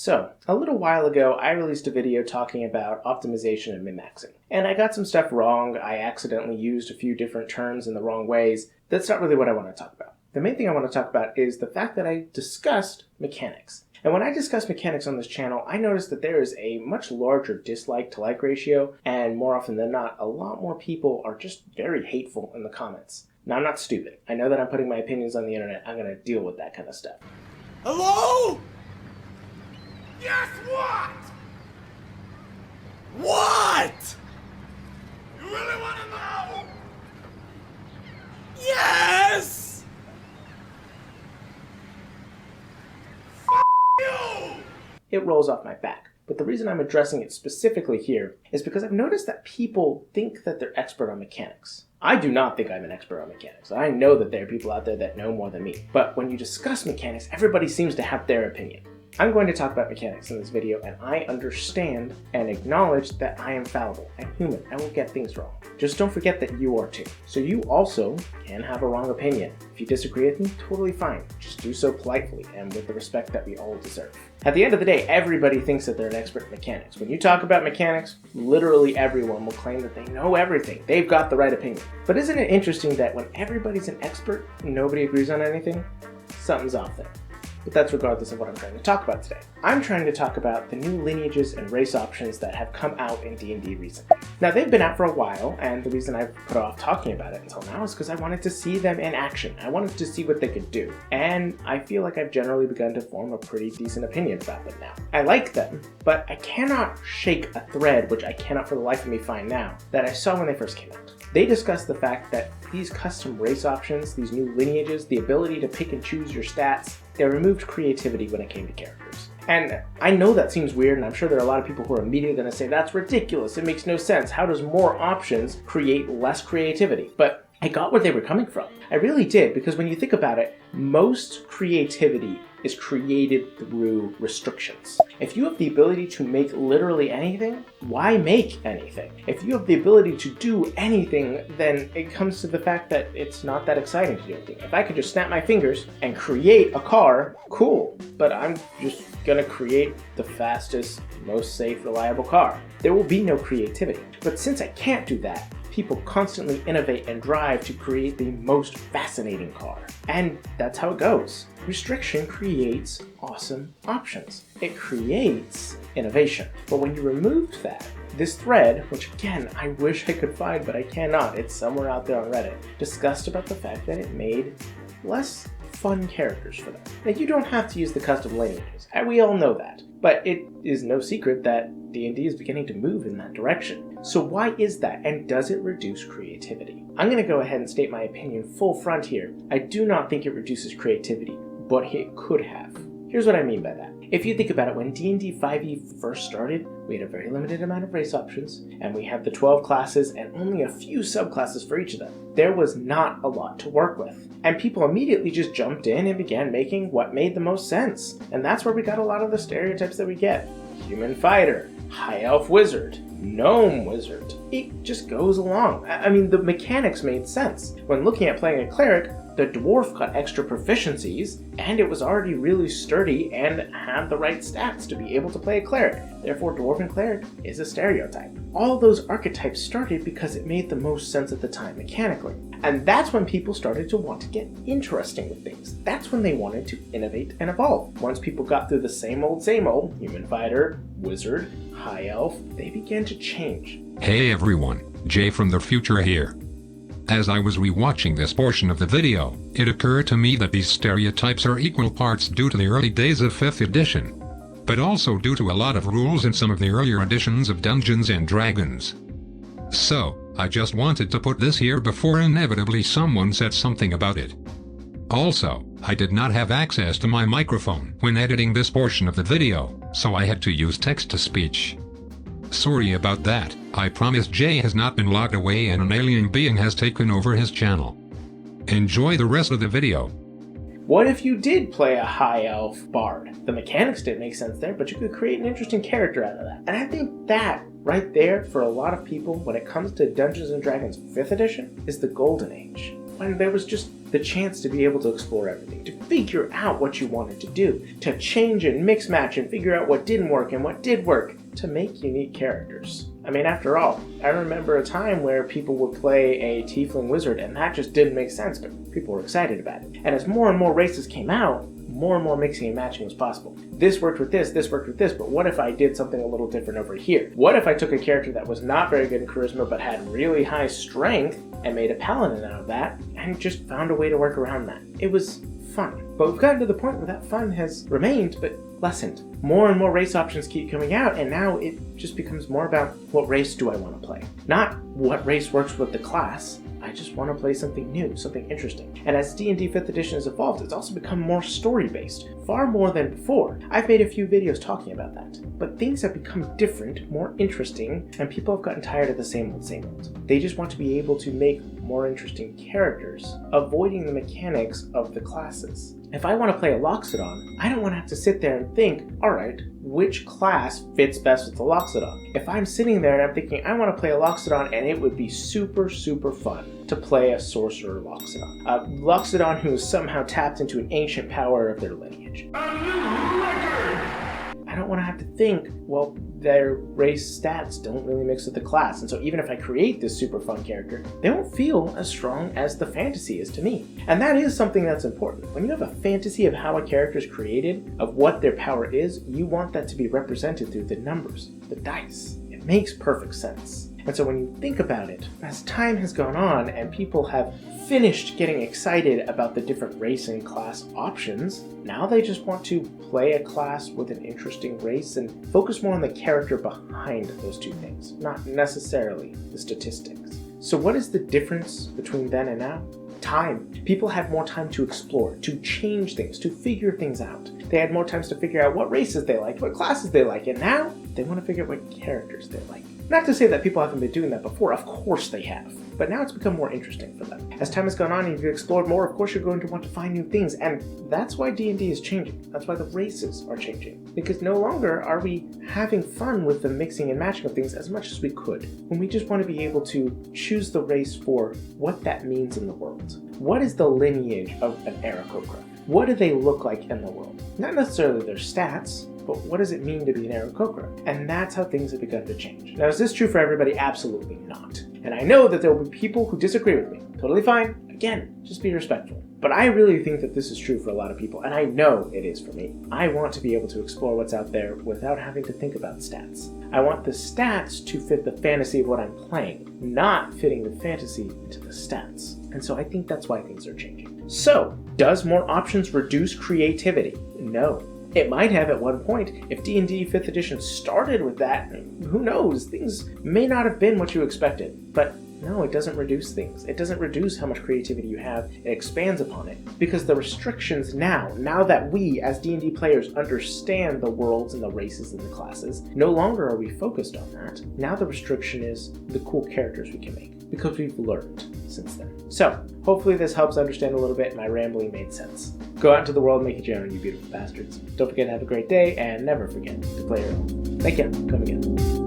So, a little while ago, I released a video talking about optimization and min-maxing. And I got some stuff wrong. I accidentally used a few different terms in the wrong ways. That's not really what I want to talk about. The main thing I want to talk about is the fact that I discussed mechanics. And when I discuss mechanics on this channel, I noticed that there is a much larger dislike to like ratio, and more often than not, a lot more people are just very hateful in the comments. Now, I'm not stupid. I know that I'm putting my opinions on the internet. I'm going to deal with that kind of stuff. Hello? Yes, what? What? You really want to know? Yes! F you! It rolls off my back. But the reason I'm addressing it specifically here is because I've noticed that people think that they're expert on mechanics. I do not think I'm an expert on mechanics. I know that there are people out there that know more than me. But when you discuss mechanics, everybody seems to have their opinion. I'm going to talk about mechanics in this video, and I understand and acknowledge that I am fallible and human. I will get things wrong. Just don't forget that you are too. So you also can have a wrong opinion. If you disagree with me, totally fine. Just do so politely and with the respect that we all deserve. At the end of the day, everybody thinks that they're an expert in mechanics. When you talk about mechanics, literally everyone will claim that they know everything. They've got the right opinion. But isn't it interesting that when everybody's an expert, nobody agrees on anything? Something's off there. But that's regardless of what I'm trying to talk about today. I'm trying to talk about the new lineages and race options that have come out in D&D recently. Now, they've been out for a while, and the reason I've put off talking about it until now is because I wanted to see them in action. I wanted to see what they could do. And I feel like I've generally begun to form a pretty decent opinion about them now. I like them, but I cannot shake a thread, which I cannot for the life of me find now, that I saw when they first came out. They discussed the fact that these custom race options, these new lineages, the ability to pick and choose your stats, they removed creativity when it came to characters. And I know that seems weird, and I'm sure there are a lot of people who are immediately going to say, that's ridiculous, it makes no sense. How does more options create less creativity? But I got where they were coming from. I really did, because when you think about it, most creativity is created through restrictions. If you have the ability to make literally anything, why make anything? If you have the ability to do anything, then it comes to the fact that it's not that exciting to do anything. If I could just snap my fingers and create a car, cool, but I'm just gonna create the fastest, most safe, reliable car. There will be no creativity. But since I can't do that, people constantly innovate and drive to create the most fascinating car. And that's how it goes. Restriction creates awesome options. It creates innovation. But when you removed that, this thread, which again, I wish I could find, but I cannot, it's somewhere out there on Reddit, discussed about the fact that it made less fun characters for them. Now, you don't have to use the custom lineages, and we all know that. But it is no secret that D&D is beginning to move in that direction. So why is that, and does it reduce creativity? I'm going to go ahead and state my opinion full front here. I do not think it reduces creativity, but it could have. Here's what I mean by that. If you think about it, when D&D 5e first started, we had a very limited amount of race options, and we had the 12 classes and only a few subclasses for each of them. There was not a lot to work with. And people immediately just jumped in and began making what made the most sense. And that's where we got a lot of the stereotypes that we get. Human fighter, high elf wizard, gnome wizard. It just goes along. I mean, the mechanics made sense. When looking at playing a cleric, the dwarf got extra proficiencies, and it was already really sturdy and had the right stats to be able to play a cleric. Therefore, dwarven cleric is a stereotype. All those archetypes started because it made the most sense at the time mechanically. And that's when people started to want to get interesting with things. That's when they wanted to innovate and evolve. Once people got through the same old, human fighter, wizard, high elf, they began to change. Hey everyone, Jay from the future here. As I was rewatching this portion of the video, it occurred to me that these stereotypes are equal parts due to the early days of 5th edition, but also due to a lot of rules in some of the earlier editions of Dungeons & Dragons. So, I just wanted to put this here before inevitably someone said something about it. Also, I did not have access to my microphone when editing this portion of the video, so I had to use text-to-speech. Sorry about that. I promise Jay has not been locked away and an alien being has taken over his channel. Enjoy the rest of the video. What if you did play a high elf bard? The mechanics didn't make sense there, but you could create an interesting character out of that. And I think that right there, for a lot of people, when it comes to Dungeons & Dragons 5th edition, is the golden age. When there was just the chance to be able to explore everything, to figure out what you wanted to do, to change and mix match and figure out what didn't work and what did work, to make unique characters. I mean, after all, I remember a time where people would play a tiefling wizard and that just didn't make sense, but people were excited about it. And as more and more races came out, more and more mixing and matching was possible. This worked with this worked with this, but what if I did something a little different over here? What if I took a character that was not very good in charisma but had really high strength and made a paladin out of that and just found a way to work around that? It was fun. But we've gotten to the point where that fun has remained but lessened. More and more race options keep coming out, and now it just becomes more about what race do I want to play. Not what race works with the class. I just want to play something new, something interesting. And as D&D 5th edition has evolved, it's also become more story-based, far more than before. I've made a few videos talking about that. But things have become different, more interesting, and people have gotten tired of the same old. They just want to be able to make more interesting characters, avoiding the mechanics of the classes. If I want to play a Loxodon, I don't want to have to sit there and think, alright, which class fits best with the Loxodon? If I'm sitting there and I'm thinking, I want to play a Loxodon and it would be super fun to play a Sorcerer Loxodon. A Loxodon who is somehow tapped into an ancient power of their lineage. I don't want to have to think, well, their race stats don't really mix with the class, and so even if I create this super fun character, they won't feel as strong as the fantasy is to me. And that is something that's important. When you have a fantasy of how a character is created, of what their power is, you want that to be represented through the numbers, the dice. It makes perfect sense. And so when you think about it, as time has gone on and people have finished getting excited about the different race and class options, now they just want to play a class with an interesting race and focus more on the character behind those two things, not necessarily the statistics. So what is the difference between then and now? Time. People had more time to explore, to change things, to figure things out. They had more times to figure out what races they liked, what classes they like, and now they want to figure out what characters they like. Not to say that people haven't been doing that before, of course they have, but now it's become more interesting for them. As time has gone on and you've explored more, of course you're going to want to find new things, and that's why D&D is changing. That's why the races are changing. Because no longer are we having fun with the mixing and matching of things as much as we could, when we just want to be able to choose the race for what that means in the world. What is the lineage of an Aarakocra? What do they look like in the world? Not necessarily their stats, but what does it mean to be an Aarakocra? And that's how things have begun to change. Now, is this true for everybody? Absolutely not. And I know that there will be people who disagree with me. Totally fine. Again, just be respectful. But I really think that this is true for a lot of people, and I know it is for me. I want to be able to explore what's out there without having to think about stats. I want the stats to fit the fantasy of what I'm playing, not fitting the fantasy into the stats. And so I think that's why things are changing. So, does more options reduce creativity? No. It might have at one point. If D&D 5th edition started with that, who knows? Things may not have been what you expected. But no, it doesn't reduce things. It doesn't reduce how much creativity you have. It expands upon it. Because the restrictions now that we as D&D players understand the worlds and the races and the classes, no longer are we focused on that. Now the restriction is the cool characters we can make, because we've learned since then. So, hopefully this helps understand a little bit and my rambling made sense. Go out into the world and make it your own, you beautiful bastards. Don't forget to have a great day, and never forget to play your own. Thank you. Come again.